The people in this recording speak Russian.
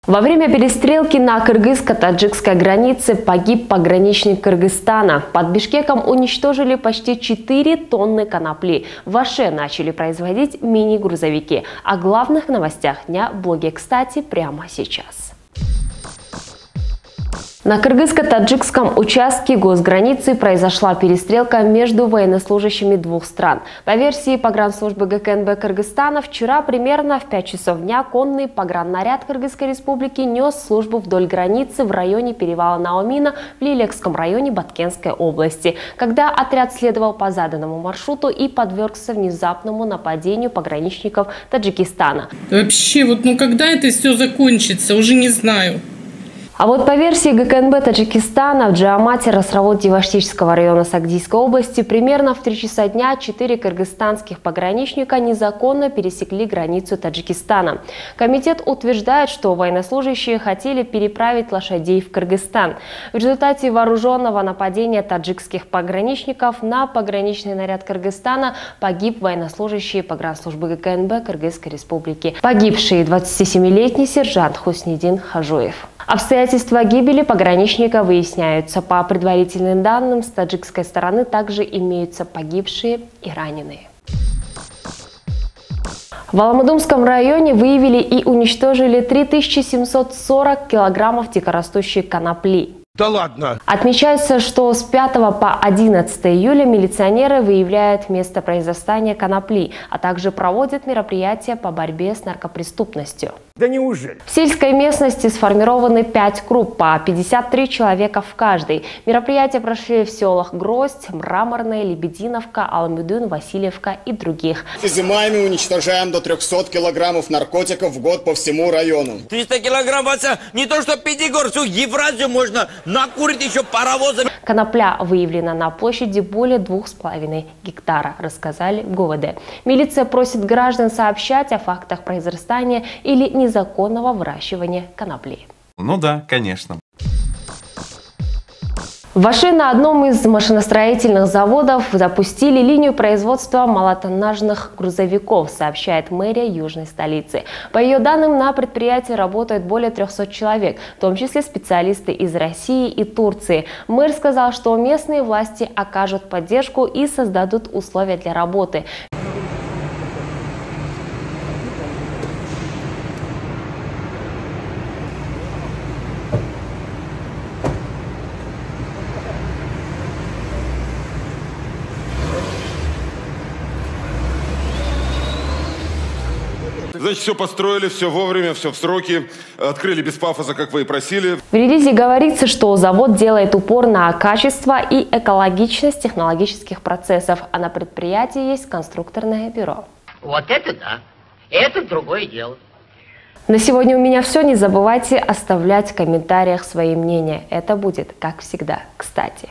Во время перестрелки на кыргызско-таджикской границе погиб пограничник Кыргызстана. Под Бишкеком уничтожили почти 4 тонны конопли. В Аше начали производить мини-грузовики. О главных новостях дня в блоге «Кстати» прямо сейчас. На кыргызско-таджикском участке госграницы произошла перестрелка между военнослужащими двух стран. По версии погранслужбы ГКНБ Кыргызстана, вчера примерно в 5 часов дня конный пограннаряд Кыргызской республики нес службу вдоль границы в районе перевала Наумина в Лилекском районе Баткенской области, когда отряд следовал по заданному маршруту и подвергся внезапному нападению пограничников Таджикистана. Вообще, когда это все закончится, уже не знаю. А вот по версии ГКНБ Таджикистана, в Джиамате, Расравод Диваштического района Сагдийской области, примерно в 3 часа дня 4 кыргызстанских пограничника незаконно пересекли границу Таджикистана. Комитет утверждает, что военнослужащие хотели переправить лошадей в Кыргызстан. В результате вооруженного нападения таджикских пограничников на пограничный наряд Кыргызстана погиб военнослужащий погранслужбы ГКНБ Кыргызской республики. Погибший 27-летний сержант Хуснидин Хажуев. Обстоятельства гибели пограничника выясняются. По предварительным данным, с таджикской стороны также имеются погибшие и раненые. В Аламудумском районе выявили и уничтожили 3740 килограммов дикорастущей конопли. Да ладно! Отмечается, что с 5 по 11 июля милиционеры выявляют место произрастания конопли, а также проводят мероприятия по борьбе с наркопреступностью. Да неужели? В сельской местности сформированы 5 групп по 53 человека в каждой. Мероприятия прошли в селах Гроздь, Мраморная, Лебединовка, Алмудын, Васильевка и других. Изымаем и уничтожаем до 300 килограммов наркотиков в год по всему району. 300 килограмм, Вася, не то что Пятигорск, всю Евразию можно накурить еще паровозами. Конопля выявлена на площади более 2,5 гектара, рассказали в ГУВД. Милиция просит граждан сообщать о фактах произрастания или незаконного выращивания конопли. Ну да, конечно. В Аше на одном из машиностроительных заводов запустили линию производства малотоннажных грузовиков, сообщает мэрия южной столицы. По ее данным, на предприятии работает более 300 человек, в том числе специалисты из России и Турции. Мэр сказал, что местные власти окажут поддержку и создадут условия для работы. Значит, все построили, все вовремя, все в сроки, открыли без пафоса, как вы и просили. В релизе говорится, что завод делает упор на качество и экологичность технологических процессов, а на предприятии есть конструкторное бюро. Вот это да, это другое дело. На сегодня у меня все. Не забывайте оставлять в комментариях свои мнения. Это будет, как всегда, кстати.